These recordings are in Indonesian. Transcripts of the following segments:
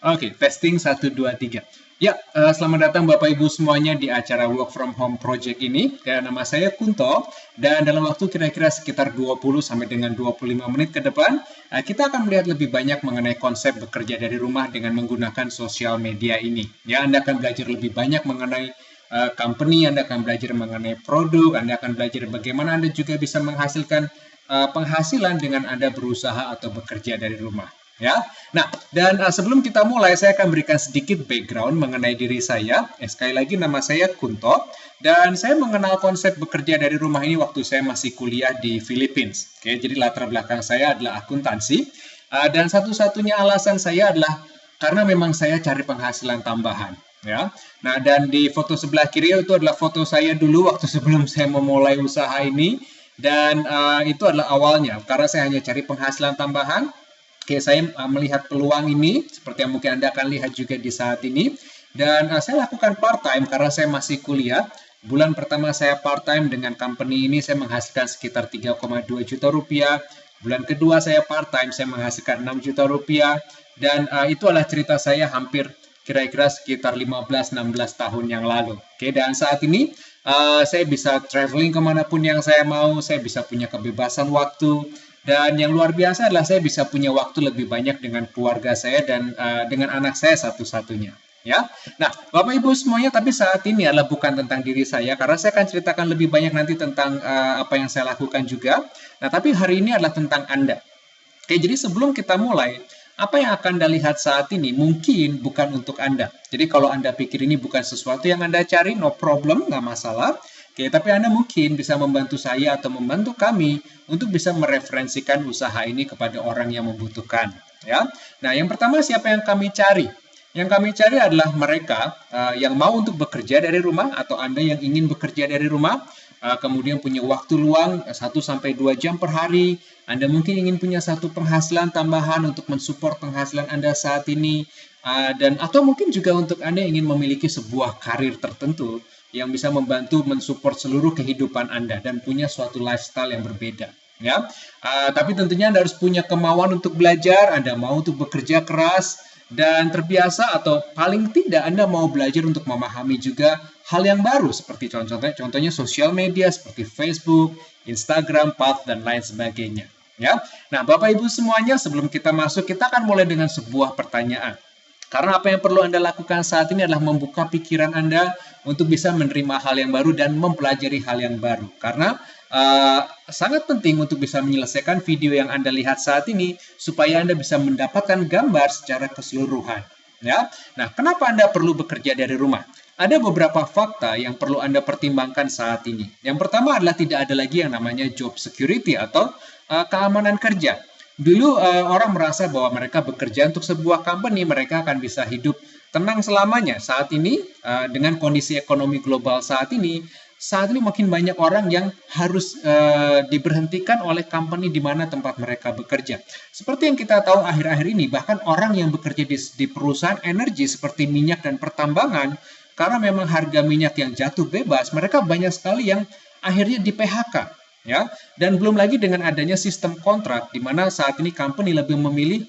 Oke, testing 1, 2, 3. Ya, selamat datang Bapak Ibu semuanya di acara Work from Home Project ini. Ya, nama saya Kunto, dan dalam waktu kira-kira sekitar 20 sampai dengan 25 menit ke depan, kita akan melihat lebih banyak mengenai konsep bekerja dari rumah dengan menggunakan sosial media ini. Ya, Anda akan belajar lebih banyak mengenai company, Anda akan belajar mengenai produk, Anda akan belajar bagaimana Anda juga bisa menghasilkan penghasilan dengan Anda berusaha atau bekerja dari rumah. Ya, nah, dan sebelum kita mulai, saya akan berikan sedikit background mengenai diri saya. Sekali lagi, nama saya Kunto, dan saya mengenal konsep bekerja dari rumah ini waktu saya masih kuliah di Philippines. Oke, jadi latar belakang saya adalah akuntansi, dan satu-satunya alasan saya adalah karena memang saya cari penghasilan tambahan. Ya, nah, dan di foto sebelah kiri itu adalah foto saya dulu waktu sebelum saya memulai usaha ini, dan itu adalah awalnya karena saya hanya cari penghasilan tambahan. Oke, saya melihat peluang ini, seperti yang mungkin Anda akan lihat juga di saat ini. Dan saya lakukan part-time karena saya masih kuliah. Bulan pertama saya part-time dengan company ini, saya menghasilkan sekitar 3,2 juta rupiah. Bulan kedua saya part-time, saya menghasilkan 6 juta rupiah. Dan itu adalah cerita saya hampir kira-kira sekitar 15-16 tahun yang lalu. Oke, dan saat ini saya bisa traveling kemanapun yang saya mau, saya bisa punya kebebasan waktu. Dan yang luar biasa adalah saya bisa punya waktu lebih banyak dengan keluarga saya dan dengan anak saya satu-satunya. Ya, nah Bapak Ibu semuanya, tapi saat ini adalah bukan tentang diri saya karena saya akan ceritakan lebih banyak nanti tentang apa yang saya lakukan juga. Nah, tapi hari ini adalah tentang Anda. Oke, jadi sebelum kita mulai, apa yang akan Anda lihat saat ini mungkin bukan untuk Anda. Jadi kalau Anda pikir ini bukan sesuatu yang Anda cari, no problem, nggak masalah. Oke, tapi Anda mungkin bisa membantu saya atau membantu kami untuk bisa mereferensikan usaha ini kepada orang yang membutuhkan. Ya, nah yang pertama siapa yang kami cari? Yang kami cari adalah mereka yang mau untuk bekerja dari rumah atau Anda yang ingin bekerja dari rumah, kemudian punya waktu luang 1-2 jam per hari. Anda mungkin ingin punya satu penghasilan tambahan untuk mensupport penghasilan Anda saat ini, dan atau mungkin juga untuk Anda yang ingin memiliki sebuah karir tertentu yang bisa membantu mensupport seluruh kehidupan Anda dan punya suatu lifestyle yang berbeda. Ya, tapi tentunya Anda harus punya kemauan untuk belajar, Anda mau untuk bekerja keras dan terbiasa, atau paling tidak Anda mau belajar untuk memahami juga hal yang baru seperti contohnya sosial media seperti Facebook, Instagram, Path, dan lain sebagainya. Ya, nah Bapak Ibu semuanya, sebelum kita masuk, kita akan mulai dengan sebuah pertanyaan. Karena apa yang perlu Anda lakukan saat ini adalah membuka pikiran Anda untuk bisa menerima hal yang baru dan mempelajari hal yang baru. Karena sangat penting untuk bisa menyelesaikan video yang Anda lihat saat ini supaya Anda bisa mendapatkan gambar secara keseluruhan. Ya, nah kenapa Anda perlu bekerja dari rumah? Ada beberapa fakta yang perlu Anda pertimbangkan saat ini. Yang pertama adalah tidak ada lagi yang namanya job security atau keamanan kerja. Dulu orang merasa bahwa mereka bekerja untuk sebuah company, mereka akan bisa hidup tenang selamanya. Saat ini dengan kondisi ekonomi global saat ini makin banyak orang yang harus diberhentikan oleh company di mana tempat mereka bekerja. Seperti yang kita tahu akhir-akhir ini, bahkan orang yang bekerja di perusahaan energi seperti minyak dan pertambangan, karena memang harga minyak yang jatuh bebas, mereka banyak sekali yang akhirnya di PHK. Ya, dan belum lagi dengan adanya sistem kontrak di mana saat ini company lebih memilih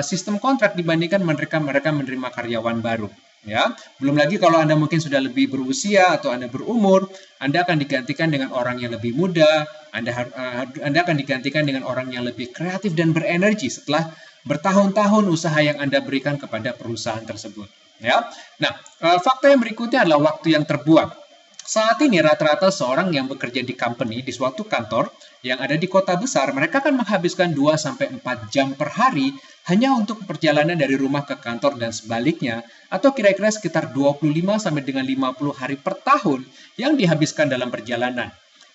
sistem kontrak dibandingkan mereka menerima karyawan baru. Ya, belum lagi kalau Anda mungkin sudah lebih berusia atau Anda berumur, Anda akan digantikan dengan orang yang lebih muda, Anda akan digantikan dengan orang yang lebih kreatif dan berenergi setelah bertahun-tahun usaha yang Anda berikan kepada perusahaan tersebut. Ya, nah fakta yang berikutnya adalah waktu yang terbuang. Saat ini rata-rata seorang yang bekerja di company, di suatu kantor yang ada di kota besar, mereka akan menghabiskan 2-4 jam per hari hanya untuk perjalanan dari rumah ke kantor dan sebaliknya, atau kira-kira sekitar 25 sampai dengan 50 hari per tahun yang dihabiskan dalam perjalanan.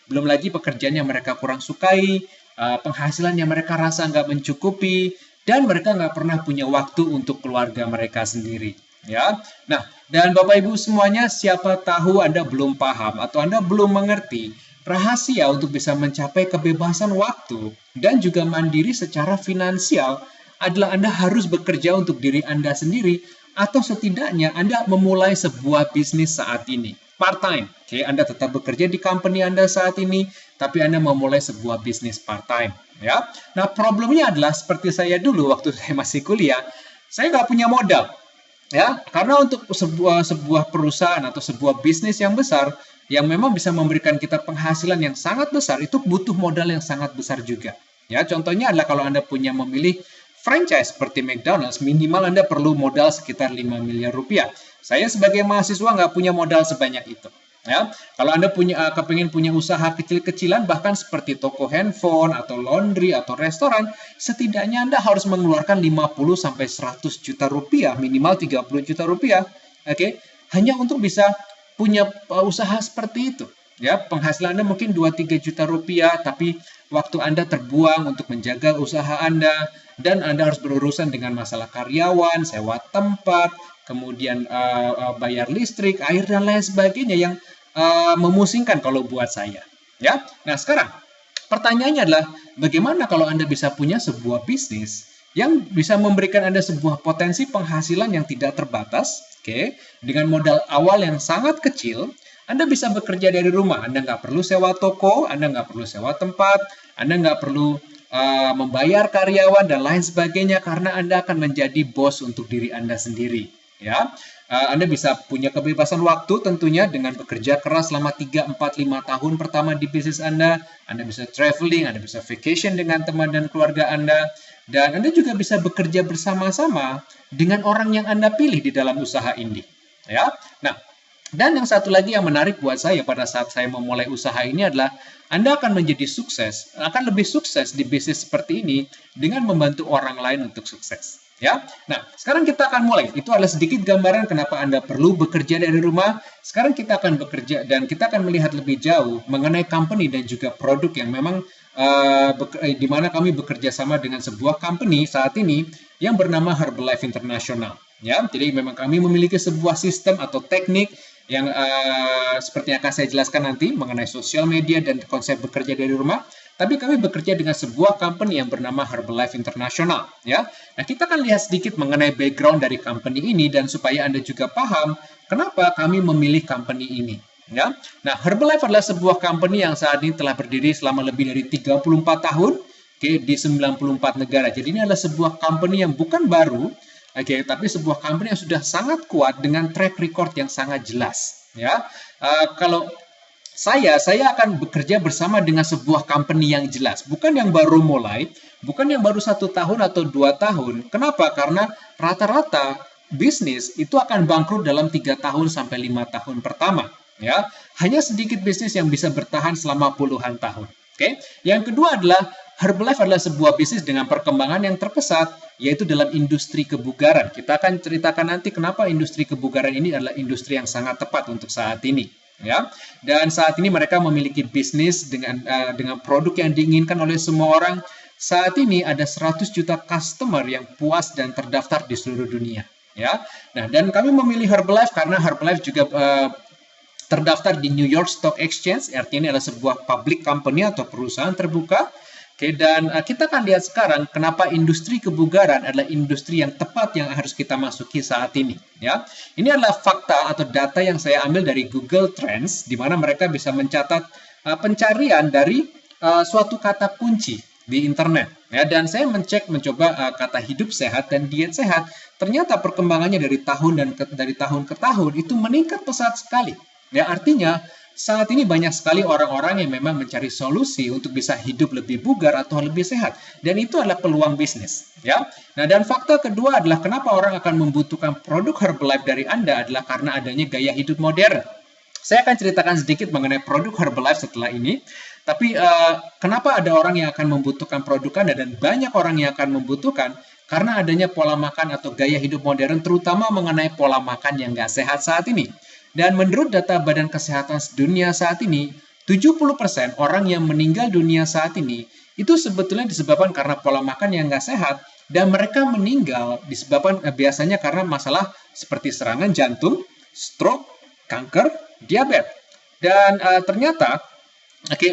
Belum lagi pekerjaan yang mereka kurang sukai, penghasilan yang mereka rasa nggak mencukupi, dan mereka nggak pernah punya waktu untuk keluarga mereka sendiri. Ya, nah, dan Bapak Ibu semuanya, siapa tahu Anda belum paham atau Anda belum mengerti rahasia untuk bisa mencapai kebebasan waktu dan juga mandiri secara finansial adalah Anda harus bekerja untuk diri Anda sendiri, atau setidaknya Anda memulai sebuah bisnis saat ini. Part-time, oke, Anda tetap bekerja di company Anda saat ini, tapi Anda memulai sebuah bisnis part-time. Ya, nah problemnya adalah seperti saya dulu waktu saya masih kuliah, saya nggak punya modal. Ya, karena untuk sebuah perusahaan atau sebuah bisnis yang besar yang memang bisa memberikan kita penghasilan yang sangat besar itu butuh modal yang sangat besar juga. Ya, contohnya adalah kalau Anda punya memilih franchise seperti McDonald's, minimal Anda perlu modal sekitar 5 miliar rupiah. Saya sebagai mahasiswa nggak punya modal sebanyak itu. Ya, kalau Anda kepingin punya usaha kecil-kecilan bahkan seperti toko handphone atau laundry atau restoran, setidaknya Anda harus mengeluarkan 50 sampai 100 juta rupiah, minimal 30 juta rupiah, oke, hanya untuk bisa punya usaha seperti itu. Ya, penghasilan Anda mungkin 2-3 juta rupiah, tapi waktu Anda terbuang untuk menjaga usaha Anda, dan Anda harus berurusan dengan masalah karyawan, sewa tempat, kemudian bayar listrik, air, dan lain sebagainya yang memusingkan kalau buat saya. Ya, nah sekarang pertanyaannya adalah bagaimana kalau Anda bisa punya sebuah bisnis yang bisa memberikan Anda sebuah potensi penghasilan yang tidak terbatas, oke, dengan modal awal yang sangat kecil. Anda bisa bekerja dari rumah, Anda nggak perlu sewa toko, Anda nggak perlu sewa tempat, Anda nggak perlu membayar karyawan dan lain sebagainya karena Anda akan menjadi bos untuk diri Anda sendiri. Ya, Anda bisa punya kebebasan waktu tentunya dengan bekerja keras selama 3, 4, 5 tahun pertama di bisnis Anda. Anda bisa traveling, Anda bisa vacation dengan teman dan keluarga Anda. Dan Anda juga bisa bekerja bersama-sama dengan orang yang Anda pilih di dalam usaha ini. Ya, nah, dan yang satu lagi yang menarik buat saya pada saat saya memulai usaha ini adalah Anda akan menjadi sukses, akan lebih sukses di bisnis seperti ini dengan membantu orang lain untuk sukses. Ya, nah sekarang kita akan mulai. Itu adalah sedikit gambaran kenapa Anda perlu bekerja dari rumah. Sekarang kita akan bekerja dan kita akan melihat lebih jauh mengenai company dan juga produk yang memang di mana kami bekerja sama dengan sebuah company saat ini yang bernama Herbalife International. Ya, jadi memang kami memiliki sebuah sistem atau teknik yang seperti yang akan saya jelaskan nanti mengenai sosial media dan konsep bekerja dari rumah. Tapi kami bekerja dengan sebuah company yang bernama Herbalife International. Ya, nah kita akan lihat sedikit mengenai background dari company ini dan supaya Anda juga paham kenapa kami memilih company ini. Ya, nah Herbalife adalah sebuah company yang saat ini telah berdiri selama lebih dari 34 tahun, di 94 negara. Jadi ini adalah sebuah company yang bukan baru, tapi sebuah company yang sudah sangat kuat dengan track record yang sangat jelas. Ya, kalau saya akan bekerja bersama dengan sebuah company yang jelas, bukan yang baru mulai, bukan yang baru 1 tahun atau 2 tahun. Kenapa? Karena rata-rata bisnis itu akan bangkrut dalam 3 tahun sampai 5 tahun pertama. Ya, hanya sedikit bisnis yang bisa bertahan selama puluhan tahun. Oke, yang kedua adalah Herbalife adalah sebuah bisnis dengan perkembangan yang terpesat, yaitu dalam industri kebugaran. Kita akan ceritakan nanti kenapa industri kebugaran ini adalah industri yang sangat tepat untuk saat ini. Ya, dan saat ini mereka memiliki bisnis dengan produk yang diinginkan oleh semua orang. Saat ini ada 100 juta customer yang puas dan terdaftar di seluruh dunia. Ya, nah dan kami memilih Herbalife karena Herbalife juga terdaftar di New York Stock Exchange. Artinya ini adalah sebuah public company atau perusahaan terbuka. Oke, dan kita akan lihat sekarang kenapa industri kebugaran adalah industri yang tepat yang harus kita masuki saat ini. Ya, ini adalah fakta atau data yang saya ambil dari Google Trends, di mana mereka bisa mencatat pencarian dari suatu kata kunci di internet. Ya, dan saya mencoba kata hidup sehat dan diet sehat. Ternyata perkembangannya dari tahun ke tahun itu meningkat pesat sekali. Ya, artinya saat ini banyak sekali orang-orang yang memang mencari solusi untuk bisa hidup lebih bugar atau lebih sehat. Dan itu adalah peluang bisnis. Ya. Nah, dan fakta kedua adalah kenapa orang akan membutuhkan produk Herbalife dari Anda adalah karena adanya gaya hidup modern. Saya akan ceritakan sedikit mengenai produk Herbalife setelah ini. Tapi kenapa ada orang yang akan membutuhkan produk Anda dan banyak orang yang akan membutuhkan karena adanya pola makan atau gaya hidup modern terutama mengenai pola makan yang nggak sehat saat ini. Dan menurut data Badan Kesehatan Dunia saat ini, 70% orang yang meninggal dunia saat ini itu sebetulnya disebabkan karena pola makan yang nggak sehat dan mereka meninggal disebabkan biasanya karena masalah seperti serangan jantung, stroke, kanker, diabetes. Dan ternyata 50%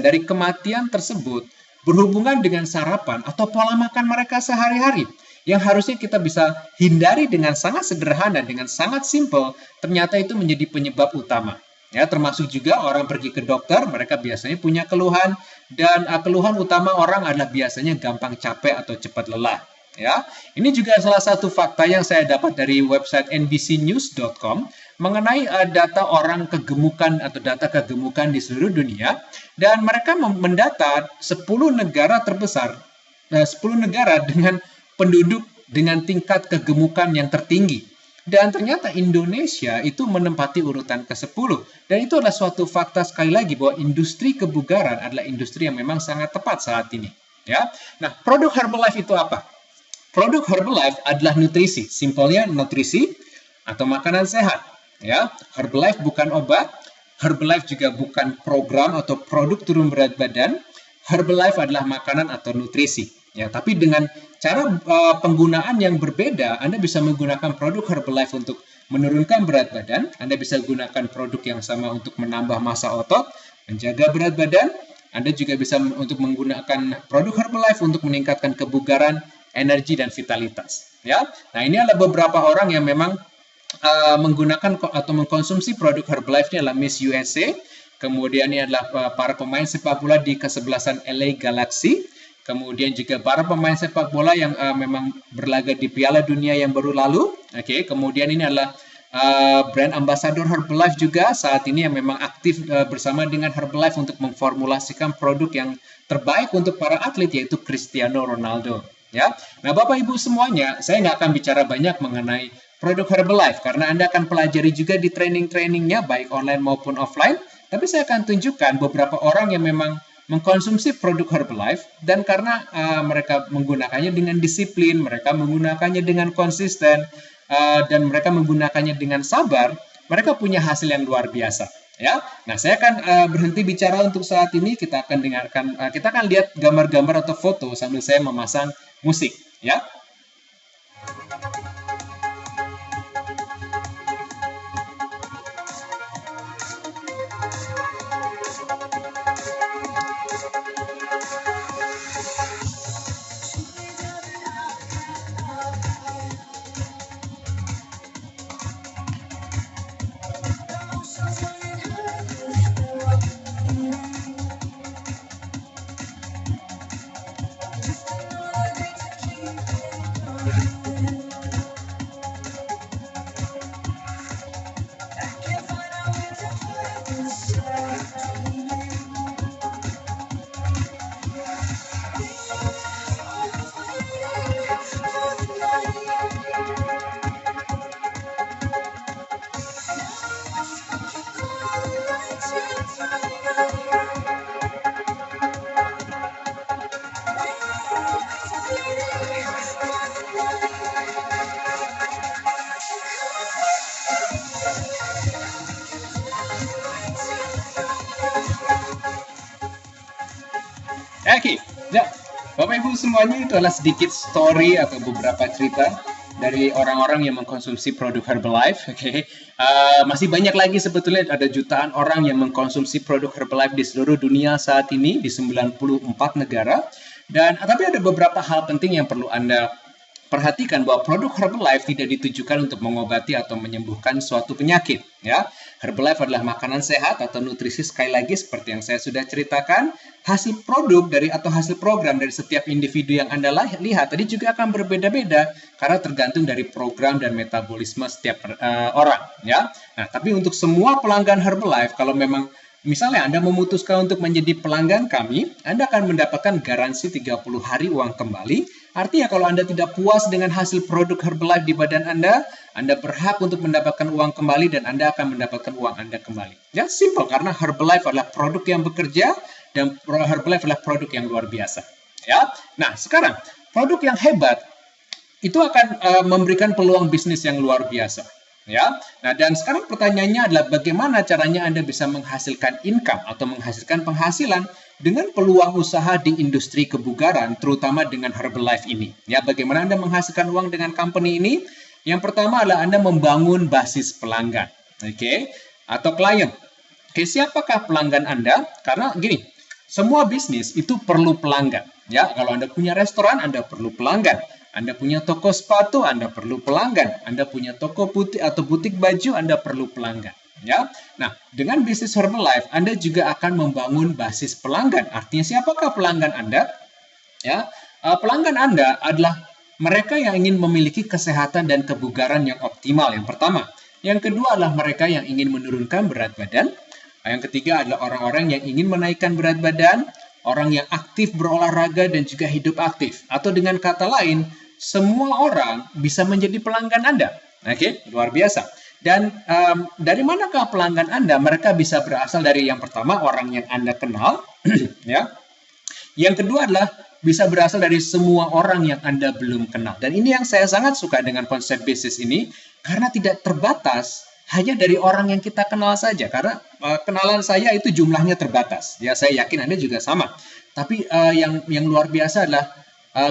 dari kematian tersebut berhubungan dengan sarapan atau pola makan mereka sehari-hari. Yang harusnya kita bisa hindari dengan sangat sederhana, dengan sangat simple, ternyata itu menjadi penyebab utama. Ya, termasuk juga orang pergi ke dokter, mereka biasanya punya keluhan, dan keluhan utama orang adalah biasanya gampang capek atau cepat lelah. Ya, ini juga salah satu fakta yang saya dapat dari website nbcnews.com mengenai data orang kegemukan atau data kegemukan di seluruh dunia, dan mereka mendata 10 negara terbesar, 10 negara dengan penduduk dengan tingkat kegemukan yang tertinggi. Dan ternyata Indonesia itu menempati urutan ke-10. Dan itu adalah suatu fakta sekali lagi bahwa industri kebugaran adalah industri yang memang sangat tepat saat ini. Ya, nah produk Herbalife itu apa? Produk Herbalife adalah nutrisi, simpelnya nutrisi atau makanan sehat. Ya, Herbalife bukan obat, Herbalife juga bukan program atau produk turun berat badan. Herbalife adalah makanan atau nutrisi. Ya, tapi dengan cara penggunaan yang berbeda, Anda bisa menggunakan produk Herbalife untuk menurunkan berat badan, Anda bisa gunakan produk yang sama untuk menambah massa otot, menjaga berat badan, Anda juga bisa untuk menggunakan produk Herbalife untuk meningkatkan kebugaran, energi, dan vitalitas. Ya, nah ini adalah beberapa orang yang memang menggunakan atau mengkonsumsi produk Herbalife. Ini adalah Miss USA, kemudian ini adalah para pemain sepak bola di kesebelasan LA Galaxy, kemudian juga para pemain sepak bola yang memang berlaga di Piala Dunia yang baru lalu. Oke, kemudian ini adalah brand ambassador Herbalife juga saat ini yang memang aktif bersama dengan Herbalife untuk memformulasikan produk yang terbaik untuk para atlet, yaitu Cristiano Ronaldo. Ya, nah Bapak Ibu semuanya, saya nggak akan bicara banyak mengenai produk Herbalife karena Anda akan pelajari juga di training-trainingnya baik online maupun offline. Tapi saya akan tunjukkan beberapa orang yang memang mengkonsumsi produk Herbalife dan karena mereka menggunakannya dengan disiplin, mereka menggunakannya dengan konsisten, dan mereka menggunakannya dengan sabar, mereka punya hasil yang luar biasa. Ya, nah saya akan berhenti bicara untuk saat ini. Kita akan dengarkan, kita akan lihat gambar-gambar atau foto sambil saya memasang musik. Ya. Oke, ya, Bapak Ibu semuanya, itu adalah sedikit story atau beberapa cerita dari orang-orang yang mengkonsumsi produk Herbalife. Oke, masih banyak lagi sebetulnya, ada jutaan orang yang mengkonsumsi produk Herbalife di seluruh dunia saat ini di 94 negara. Dan tapi ada beberapa hal penting yang perlu Anda perhatikan, bahwa produk Herbalife tidak ditujukan untuk mengobati atau menyembuhkan suatu penyakit. Ya, Herbalife adalah makanan sehat atau nutrisi, sekali lagi seperti yang saya sudah ceritakan. Hasil produk dari atau hasil program dari setiap individu yang Anda lihat tadi juga akan berbeda-beda karena tergantung dari program dan metabolisme setiap orang. Ya, nah tapi untuk semua pelanggan Herbalife, kalau memang misalnya Anda memutuskan untuk menjadi pelanggan kami, Anda akan mendapatkan garansi 30 hari uang kembali. Artinya kalau Anda tidak puas dengan hasil produk Herbalife di badan Anda berhak untuk mendapatkan uang kembali dan Anda akan mendapatkan uang Anda kembali. Ya, simple, karena Herbalife adalah produk yang bekerja dan Herbalife adalah produk yang luar biasa. Ya, nah sekarang produk yang hebat itu akan memberikan peluang bisnis yang luar biasa. Ya, nah dan sekarang pertanyaannya adalah bagaimana caranya Anda bisa menghasilkan income atau menghasilkan penghasilan dengan peluang usaha di industri kebugaran, terutama dengan Herbalife ini. Ya, bagaimana Anda menghasilkan uang dengan company ini? Yang pertama adalah Anda membangun basis pelanggan, atau klien. Siapakah pelanggan Anda? Karena gini, semua bisnis itu perlu pelanggan. Ya, kalau Anda punya restoran, Anda perlu pelanggan. Anda punya toko sepatu, Anda perlu pelanggan. Anda punya toko butik atau butik baju, Anda perlu pelanggan. Ya, nah dengan bisnis Herbalife Anda juga akan membangun basis pelanggan. Artinya siapakah pelanggan Anda? Ya, pelanggan Anda adalah mereka yang ingin memiliki kesehatan dan kebugaran yang optimal, yang pertama. Yang kedua adalah mereka yang ingin menurunkan berat badan. Yang ketiga adalah orang-orang yang ingin menaikkan berat badan, orang yang aktif berolahraga dan juga hidup aktif. Atau dengan kata lain, semua orang bisa menjadi pelanggan Anda. Oke, luar biasa. Dan dari manakah pelanggan Anda? Mereka bisa berasal dari yang pertama, orang yang Anda kenal. Ya. Yang kedua adalah bisa berasal dari semua orang yang Anda belum kenal. Dan ini yang saya sangat suka dengan konsep bisnis ini, karena tidak terbatas hanya dari orang yang kita kenal saja. Karena kenalan saya itu jumlahnya terbatas. Ya, saya yakin Anda juga sama. Tapi yang luar biasa adalah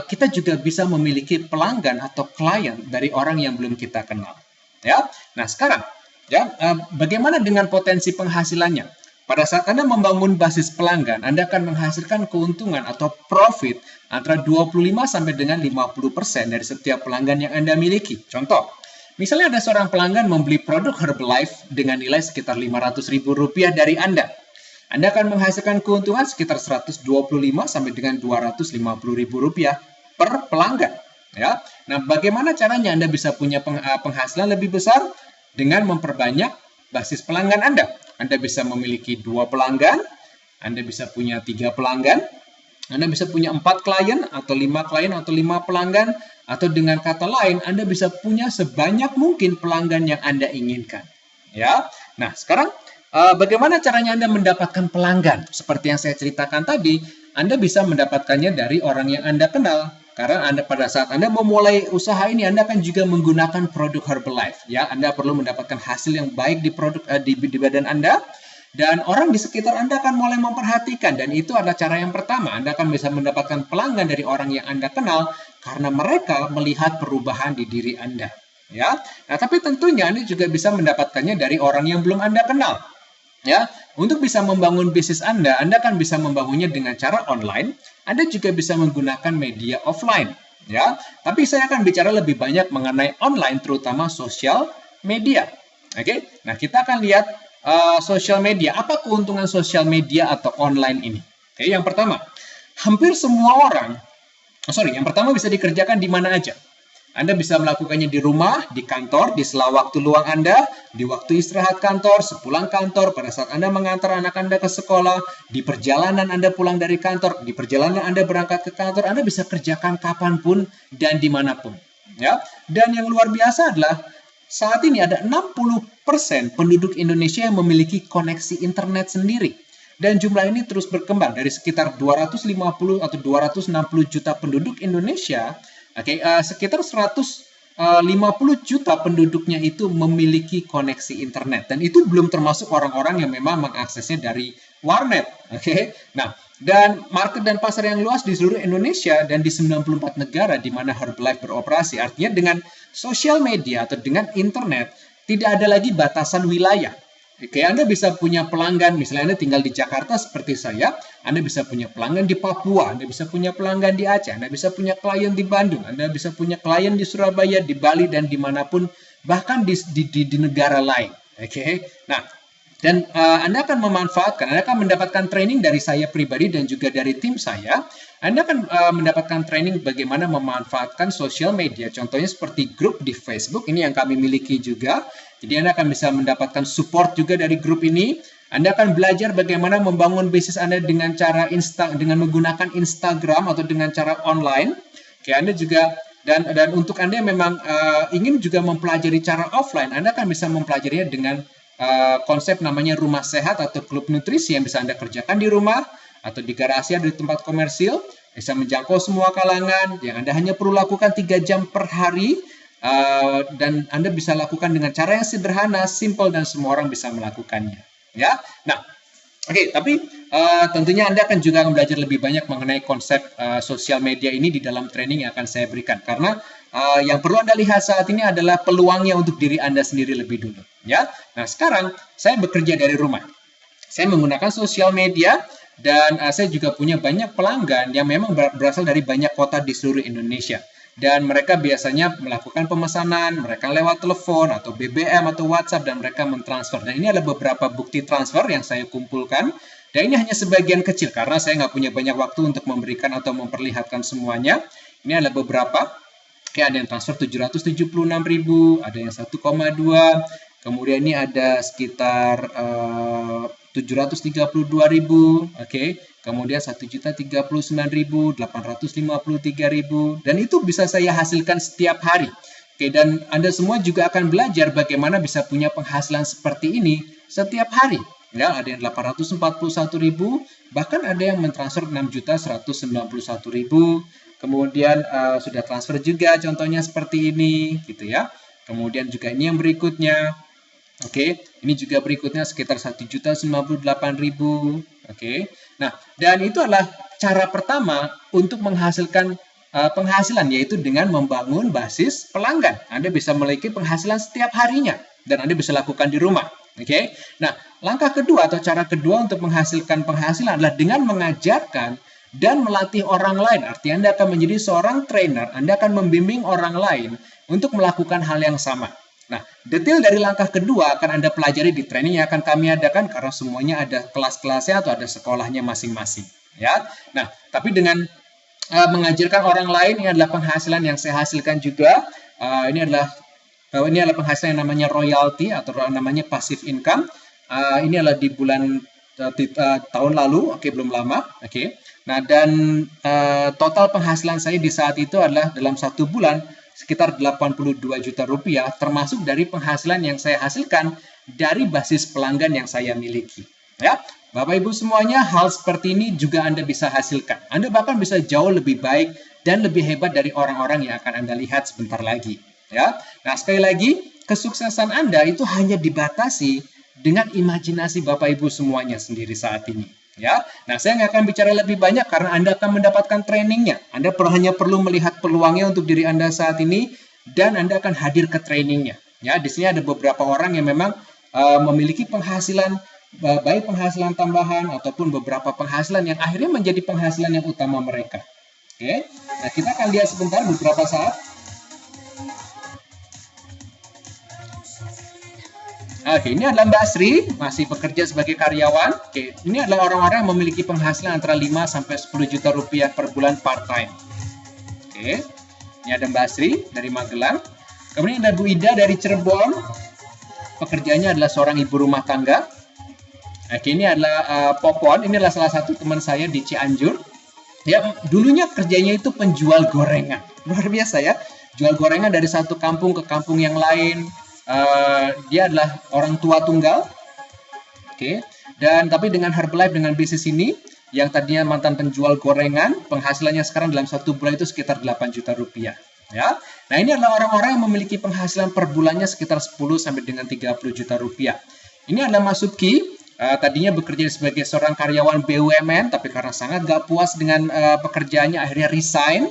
kita juga bisa memiliki pelanggan atau klien dari orang yang belum kita kenal. Ya, nah sekarang, ya, bagaimana dengan potensi penghasilannya? Pada saat Anda membangun basis pelanggan, Anda akan menghasilkan keuntungan atau profit antara 25 sampai dengan 50% dari setiap pelanggan yang Anda miliki. Contoh, misalnya ada seorang pelanggan membeli produk Herbalife dengan nilai sekitar Rp500.000 dari Anda. Anda akan menghasilkan keuntungan sekitar Rp125 sampai dengan Rp250.000 per pelanggan. Ya. Nah, bagaimana caranya Anda bisa punya penghasilan lebih besar? Dengan memperbanyak basis pelanggan Anda. Anda bisa memiliki 2 pelanggan, Anda bisa punya 3 pelanggan, Anda bisa punya 4 klien, atau 5 klien, atau 5 pelanggan, atau dengan kata lain, Anda bisa punya sebanyak mungkin pelanggan yang Anda inginkan. Ya. Nah, sekarang bagaimana caranya Anda mendapatkan pelanggan? Seperti yang saya ceritakan tadi, Anda bisa mendapatkannya dari orang yang Anda kenal. Karena pada saat Anda memulai usaha ini, Anda akan juga menggunakan produk Herbalife. Ya, Anda perlu mendapatkan hasil yang baik di produk di badan Anda, dan orang di sekitar Anda akan mulai memperhatikan. Dan itu adalah cara yang pertama. Anda akan bisa mendapatkan pelanggan dari orang yang Anda kenal karena mereka melihat perubahan di diri Anda. Ya, nah tapi tentunya Anda juga bisa mendapatkannya dari orang yang belum Anda kenal. Ya, untuk bisa membangun bisnis Anda akan bisa membangunnya dengan cara online. Anda juga bisa menggunakan media offline, ya. Tapi saya akan bicara lebih banyak mengenai online, terutama sosial media. Oke, nah kita akan lihat sosial media. Apa keuntungan sosial media atau online ini? Oke, yang pertama, hampir semua orang, yang pertama bisa dikerjakan di mana aja. Anda bisa melakukannya di rumah, di kantor, di sela waktu luang Anda, di waktu istirahat kantor, sepulang kantor, pada saat Anda mengantar anak Anda ke sekolah, di perjalanan Anda pulang dari kantor, di perjalanan Anda berangkat ke kantor, Anda bisa kerjakan kapanpun dan dimanapun. Ya. Dan yang luar biasa adalah saat ini ada 60% penduduk Indonesia yang memiliki koneksi internet sendiri. Dan jumlah ini terus berkembang dari sekitar 250 atau 260 juta penduduk Indonesia. Sekitar 150 juta penduduknya itu memiliki koneksi internet, dan itu belum termasuk orang-orang yang memang mengaksesnya dari warnet. Nah, dan market dan pasar yang luas di seluruh Indonesia dan di 94 negara di mana Herbalife beroperasi. Artinya dengan sosial media atau dengan internet tidak ada lagi batasan wilayah. Anda bisa punya pelanggan, misalnya Anda tinggal di Jakarta seperti saya, Anda bisa punya pelanggan di Papua, Anda bisa punya pelanggan di Aceh, Anda bisa punya klien di Bandung, Anda bisa punya klien di Surabaya, di Bali, dan dimanapun, bahkan di negara lain. Nah, dan Anda akan memanfaatkan, Anda akan mendapatkan training dari saya pribadi dan juga dari tim saya. Anda akan mendapatkan training bagaimana memanfaatkan sosial media, contohnya seperti grup di Facebook, ini yang kami miliki juga. Jadi Anda akan bisa mendapatkan support juga dari grup ini. Anda akan belajar bagaimana membangun bisnis Anda dengan cara dengan menggunakan Instagram atau dengan cara online. Anda juga dan untuk Anda yang memang ingin juga mempelajari cara offline, Anda akan bisa mempelajarinya dengan konsep namanya rumah sehat atau klub nutrisi yang bisa Anda kerjakan di rumah atau di garasi atau di tempat komersil, bisa menjangkau semua kalangan, yang Anda hanya perlu lakukan 3 jam per hari. Dan Anda bisa lakukan dengan cara yang sederhana, simple, dan semua orang bisa melakukannya. Ya, nah, tapi tentunya Anda akan juga belajar lebih banyak mengenai konsep sosial media ini di dalam training yang akan saya berikan. Karena yang perlu Anda lihat saat ini adalah peluangnya untuk diri Anda sendiri lebih dulu. Ya, nah sekarang saya bekerja dari rumah. Saya menggunakan sosial media. Dan saya juga punya banyak pelanggan yang memang berasal dari banyak kota di seluruh Indonesia. Dan mereka biasanya melakukan pemesanan, mereka lewat telepon atau BBM atau WhatsApp, dan mereka mentransfer. Dan ini adalah beberapa bukti transfer yang saya kumpulkan. Dan ini hanya sebagian kecil karena saya nggak punya banyak waktu untuk memberikan atau memperlihatkan semuanya. Ini adalah beberapa. Oke, ada yang transfer 776.000, ada yang 1,2, kemudian ini ada sekitar 732.000, oke, kemudian 1.039.853.000, dan itu bisa saya hasilkan setiap hari. Oke, dan Anda semua juga akan belajar bagaimana bisa punya penghasilan seperti ini setiap hari. Ya, ada yang 841.000, bahkan ada yang mentransfer 6.191.000. Kemudian sudah transfer juga, contohnya seperti ini, gitu ya. Kemudian juga ini yang berikutnya. Oke, ini juga berikutnya sekitar 1.098.000. Oke. Nah, dan itu adalah cara pertama untuk menghasilkan penghasilan, yaitu dengan membangun basis pelanggan. Anda bisa memiliki penghasilan setiap harinya dan Anda bisa lakukan di rumah. Oke. Nah, langkah kedua atau cara kedua untuk menghasilkan penghasilan adalah dengan mengajarkan dan melatih orang lain. Artinya Anda akan menjadi seorang trainer, Anda akan membimbing orang lain untuk melakukan hal yang sama. Nah, detail dari langkah kedua akan Anda pelajari di training yang akan kami adakan karena semuanya ada kelas-kelasnya atau ada sekolahnya masing-masing. Ya. Nah, tapi dengan mengajarkan orang lain, ini adalah penghasilan yang saya hasilkan juga. Ini adalah penghasilan yang namanya royalty atau namanya passive income. Ini adalah di bulan tahun lalu, oke, belum lama, oke. Nah, dan total penghasilan saya di saat itu adalah dalam 1 bulan sekitar 82 juta rupiah, termasuk dari penghasilan yang saya hasilkan dari basis pelanggan yang saya miliki. Ya, Bapak Ibu semuanya, hal seperti ini juga Anda bisa hasilkan. Anda bahkan bisa jauh lebih baik dan lebih hebat dari orang-orang yang akan Anda lihat sebentar lagi. Ya, nah sekali lagi, kesuksesan Anda itu hanya dibatasi dengan imajinasi Bapak Ibu semuanya sendiri saat ini. Ya, nah saya nggak akan bicara lebih banyak karena Anda akan mendapatkan trainingnya. Anda hanya perlu melihat peluangnya untuk diri Anda saat ini dan Anda akan hadir ke trainingnya. Ya, di sini ada beberapa orang yang memang memiliki penghasilan, baik penghasilan tambahan ataupun beberapa penghasilan yang akhirnya menjadi penghasilan yang utama mereka. Oke, nah kita akan lihat sebentar beberapa saat. Oke, ini adalah Mbak Sri, masih bekerja sebagai karyawan. Oke, ini adalah orang-orang yang memiliki penghasilan antara 5 sampai 10 juta rupiah per bulan part-time. Oke, ini ada Mbak Sri dari Magelang. Kemudian ada Bu Ida dari Cirebon. Pekerjaannya adalah seorang ibu rumah tangga. Oke, ini adalah Popon. Ini adalah salah satu teman saya di Cianjur. Ya, dulunya kerjanya itu penjual gorengan. Luar biasa ya. Jual gorengan dari satu kampung ke kampung yang lain. Dia adalah orang tua tunggal, oke. Dan tapi dengan Herbalife, dengan bisnis ini, yang tadinya mantan penjual gorengan, penghasilannya sekarang dalam 1 bulan itu sekitar 8 juta rupiah. Ya, nah ini adalah orang-orang yang memiliki penghasilan per bulannya sekitar 10 sampai dengan 30 juta rupiah. Ini adalah Mas Subki, tadinya bekerja sebagai seorang karyawan BUMN, tapi karena sangat gak puas dengan pekerjaannya, akhirnya resign,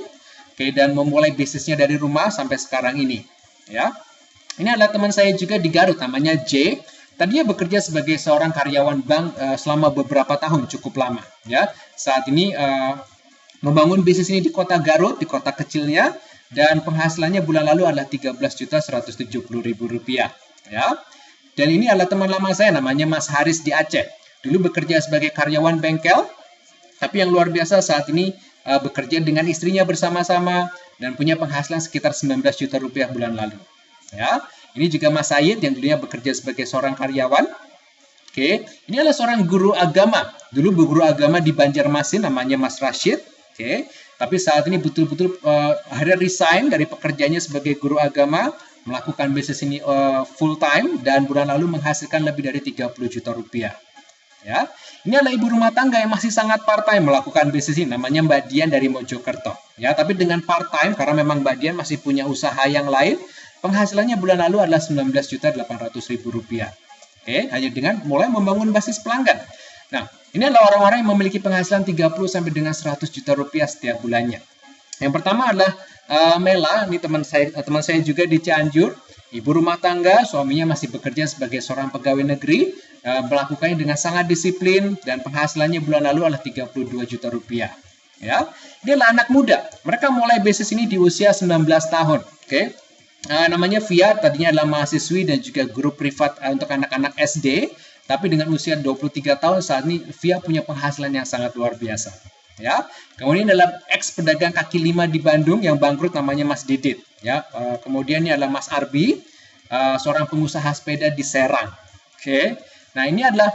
oke, dan memulai bisnisnya dari rumah sampai sekarang ini. Ya. Ini adalah teman saya juga di Garut, namanya J. Tadinya bekerja sebagai seorang karyawan bank selama beberapa tahun, cukup lama. Ya, saat ini membangun bisnis ini di kota Garut, di kota kecilnya, dan penghasilannya bulan lalu adalah 13.170.000 rupiah. Ya, dan ini adalah teman lama saya, namanya Mas Haris di Aceh. Dulu bekerja sebagai karyawan bengkel, tapi yang luar biasa saat ini bekerja dengan istrinya bersama-sama dan punya penghasilan sekitar 19 juta rupiah bulan lalu. Ya, ini juga Mas Said yang dulunya bekerja sebagai seorang karyawan. Oke, ini adalah seorang guru agama. Dulu guru agama di Banjarmasin, namanya Mas Rashid. Oke, tapi saat ini betul-betul akhirnya resign dari pekerjaannya sebagai guru agama, melakukan bisnis ini full time dan bulan lalu menghasilkan lebih dari 30 juta rupiah. Ya, ini adalah ibu rumah tangga yang masih sangat part-time melakukan bisnis ini, namanya Mbak Dian dari Mojokerto. Ya, tapi dengan part-time karena memang Mbak Dian masih punya usaha yang lain. Penghasilannya bulan lalu adalah 19.800.000 rupiah. Oke, hanya dengan mulai membangun basis pelanggan. Nah, ini adalah orang-orang yang memiliki penghasilan 30 sampai dengan 100 juta rupiah setiap bulannya. Yang pertama adalah Mela, ini teman saya juga di Cianjur, ibu rumah tangga, suaminya masih bekerja sebagai seorang pegawai negeri, melakukannya dengan sangat disiplin dan penghasilannya bulan lalu adalah 32 juta rupiah. Ya, dia adalah anak muda. Mereka mulai bisnis ini di usia 19 tahun. Oke. Namanya Via, tadinya adalah mahasiswi dan juga guru privat untuk anak-anak SD, tapi dengan usia 23 tahun saat ini Via punya penghasilan yang sangat luar biasa. Ya, kemudian dalam ex pedagang kaki lima di Bandung yang bangkrut namanya Mas Didit. Ya, kemudian ini adalah Mas Arbi, seorang pengusaha sepeda di Serang. Oke, nah ini adalah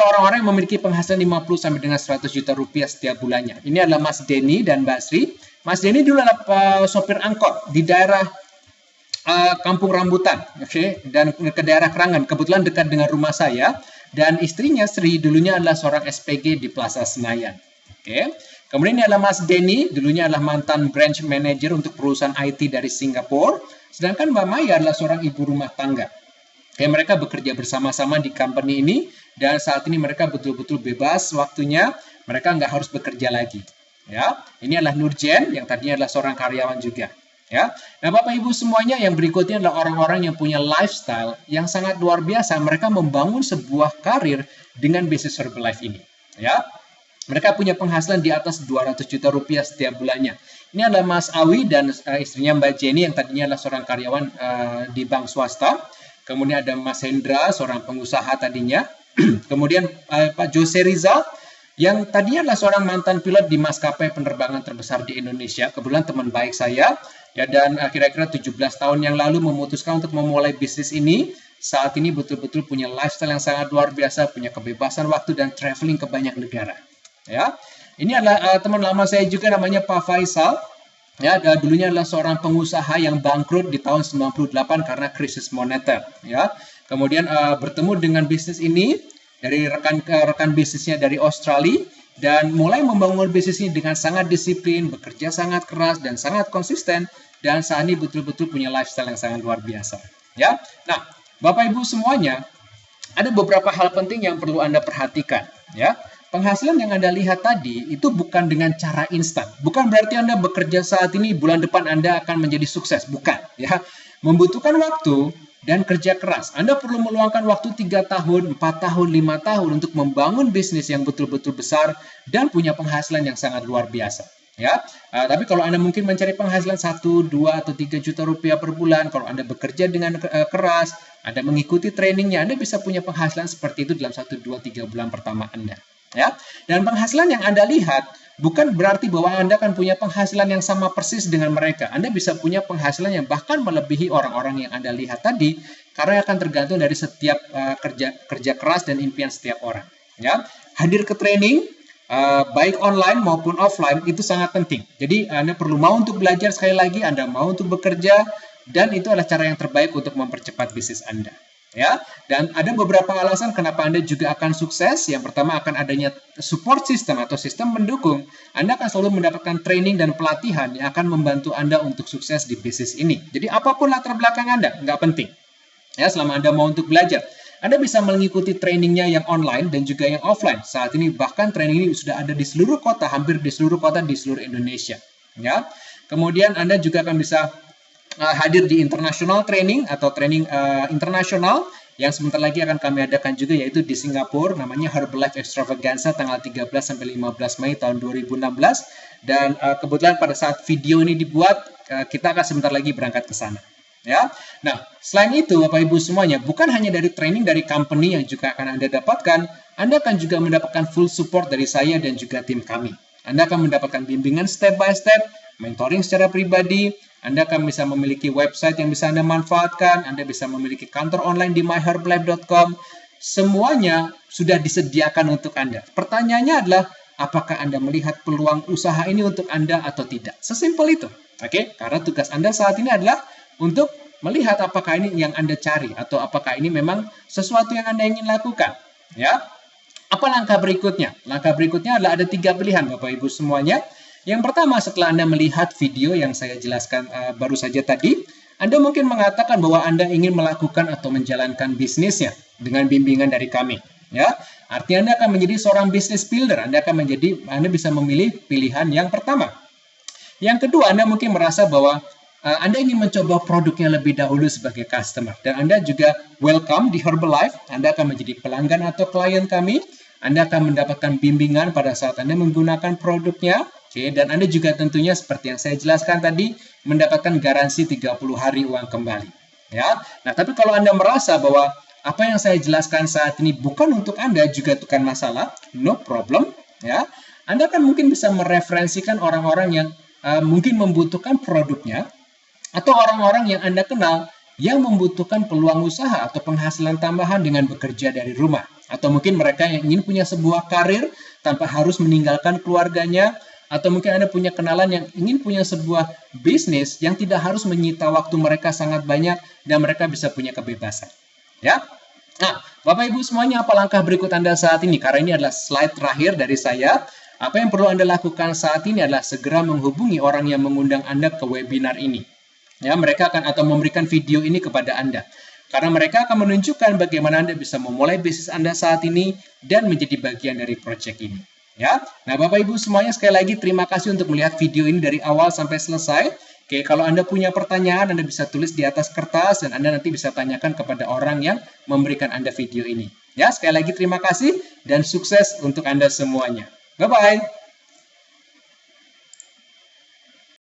orang-orang yang memiliki penghasilan 50 sampai dengan 100 juta rupiah setiap bulannya. Ini adalah Mas Denny dan Mbak Sri. Mas Denny dulu adalah sopir angkot di daerah Kampung Rambutan, dan ke daerah Kerangan, kebetulan dekat dengan rumah saya. Dan istrinya Sri dulunya adalah seorang SPG di Plaza Senayan. Kemudian ini adalah Mas Denny, dulunya adalah mantan branch manager untuk perusahaan IT dari Singapura. Sedangkan Mbak Maya adalah seorang ibu rumah tangga. Mereka bekerja bersama-sama di company ini, dan saat ini mereka betul-betul bebas waktunya, mereka nggak harus bekerja lagi. Ya, ini adalah Nurjen yang tadinya adalah seorang karyawan juga. Ya, nah Bapak Ibu semuanya, yang berikutnya adalah orang-orang yang punya lifestyle yang sangat luar biasa. Mereka membangun sebuah karir dengan bisnis Herbalife ini. Ya, mereka punya penghasilan di atas 200 juta rupiah setiap bulannya. Ini adalah Mas Awi dan istrinya Mbak Jenny yang tadinya adalah seorang karyawan di bank swasta. Kemudian ada Mas Hendra, seorang pengusaha tadinya. Kemudian Pak Jose Rizal, yang tadinya adalah seorang mantan pilot di maskapai penerbangan terbesar di Indonesia. Kebetulan teman baik saya. Ya, dan kira-kira 17 tahun yang lalu memutuskan untuk memulai bisnis ini. Saat ini betul-betul punya lifestyle yang sangat luar biasa, punya kebebasan waktu dan traveling ke banyak negara. Ya, ini adalah teman lama saya juga, namanya Pak Faisal. Ya, dulunya adalah seorang pengusaha yang bangkrut di tahun 98 karena krisis moneter. Ya, kemudian bertemu dengan bisnis ini dari rekan bisnisnya dari Australia, dan mulai membangun bisnis ini dengan sangat disiplin, bekerja sangat keras dan sangat konsisten, dan saat ini betul-betul punya lifestyle yang sangat luar biasa. Ya, nah Bapak Ibu semuanya, ada beberapa hal penting yang perlu Anda perhatikan. Ya, penghasilan yang Anda lihat tadi itu bukan dengan cara instan. Bukan berarti Anda bekerja saat ini, bulan depan Anda akan menjadi sukses. Bukan. Ya, membutuhkan waktu dan kerja keras. Anda perlu meluangkan waktu 3 tahun, 4 tahun, 5 tahun untuk membangun bisnis yang betul-betul besar dan punya penghasilan yang sangat luar biasa. Ya, tapi kalau Anda mungkin mencari penghasilan 1, 2, atau 3 juta rupiah per bulan, kalau Anda bekerja dengan keras, Anda mengikuti trainingnya, Anda bisa punya penghasilan seperti itu dalam 1, 2, 3 bulan pertama Anda. Ya, dan penghasilan yang Anda lihat bukan berarti bahwa Anda akan punya penghasilan yang sama persis dengan mereka. Anda bisa punya penghasilan yang bahkan melebihi orang-orang yang Anda lihat tadi, karena akan tergantung dari setiap kerja keras dan impian setiap orang. Ya, hadir ke training, baik online maupun offline, itu sangat penting. Jadi Anda perlu mau untuk belajar sekali lagi, Anda mau untuk bekerja, dan itu adalah cara yang terbaik untuk mempercepat bisnis Anda. Ya, dan ada beberapa alasan kenapa Anda juga akan sukses. Yang pertama, akan adanya support system atau sistem mendukung. Anda akan selalu mendapatkan training dan pelatihan yang akan membantu Anda untuk sukses di bisnis ini. Jadi apapun latar belakang Anda, nggak penting. Ya, selama Anda mau untuk belajar, Anda bisa mengikuti trainingnya yang online dan juga yang offline. Saat ini bahkan training ini sudah ada di seluruh kota, hampir di seluruh kota di seluruh Indonesia. Ya, kemudian Anda juga akan bisa hadir di international training atau training internasional yang sebentar lagi akan kami adakan juga, yaitu di Singapura, namanya Herbalife Extravaganza tanggal 13 sampai 15 Mei tahun 2016. Dan kebetulan pada saat video ini dibuat, kita akan sebentar lagi berangkat ke sana. Ya, nah selain itu Bapak Ibu semuanya, bukan hanya dari training dari company yang juga akan Anda dapatkan, Anda akan juga mendapatkan full support dari saya dan juga tim kami. Anda akan mendapatkan bimbingan step by step, mentoring secara pribadi. Anda akan bisa memiliki website yang bisa Anda manfaatkan. Anda bisa memiliki kantor online di myherbalife.com. Semuanya sudah disediakan untuk Anda. Pertanyaannya adalah, apakah Anda melihat peluang usaha ini untuk Anda atau tidak? Sesimpel itu. Oke? Karena tugas Anda saat ini adalah untuk melihat apakah ini yang Anda cari, atau apakah ini memang sesuatu yang Anda ingin lakukan. Ya. Apa langkah berikutnya? Langkah berikutnya adalah ada 3 pilihan Bapak Ibu semuanya. Yang pertama, setelah Anda melihat video yang saya jelaskan baru saja tadi, Anda mungkin mengatakan bahwa Anda ingin melakukan atau menjalankan bisnisnya dengan bimbingan dari kami. Ya, artinya Anda akan menjadi seorang business builder. Anda bisa memilih pilihan yang pertama. Yang kedua, Anda mungkin merasa bahwa Anda ingin mencoba produknya lebih dahulu sebagai customer. Dan Anda juga welcome di Herbalife. Anda akan menjadi pelanggan atau klien kami. Anda akan mendapatkan bimbingan pada saat Anda menggunakan produknya. Dan Anda juga tentunya seperti yang saya jelaskan tadi, mendapatkan garansi 30 hari uang kembali. Ya. Nah, tapi kalau Anda merasa bahwa apa yang saya jelaskan saat ini bukan untuk Anda, juga bukan masalah, no problem. Ya. Anda kan mungkin bisa mereferensikan orang-orang yang mungkin membutuhkan produknya, atau orang-orang yang Anda kenal yang membutuhkan peluang usaha atau penghasilan tambahan dengan bekerja dari rumah. Atau mungkin mereka yang ingin punya sebuah karir tanpa harus meninggalkan keluarganya, atau mungkin Anda punya kenalan yang ingin punya sebuah bisnis yang tidak harus menyita waktu mereka sangat banyak dan mereka bisa punya kebebasan. Ya. Nah, Bapak Ibu semuanya, apa langkah berikut Anda saat ini? Karena ini adalah slide terakhir dari saya. Apa yang perlu Anda lakukan saat ini adalah segera menghubungi orang yang mengundang Anda ke webinar ini. Ya, mereka akan atau memberikan video ini kepada Anda. Karena mereka akan menunjukkan bagaimana Anda bisa memulai bisnis Anda saat ini dan menjadi bagian dari proyek ini. Ya, nah Bapak Ibu semuanya, sekali lagi terima kasih untuk melihat video ini dari awal sampai selesai. Oke, kalau Anda punya pertanyaan, Anda bisa tulis di atas kertas dan Anda nanti bisa tanyakan kepada orang yang memberikan Anda video ini. Ya, sekali lagi terima kasih dan sukses untuk Anda semuanya. Bye-bye.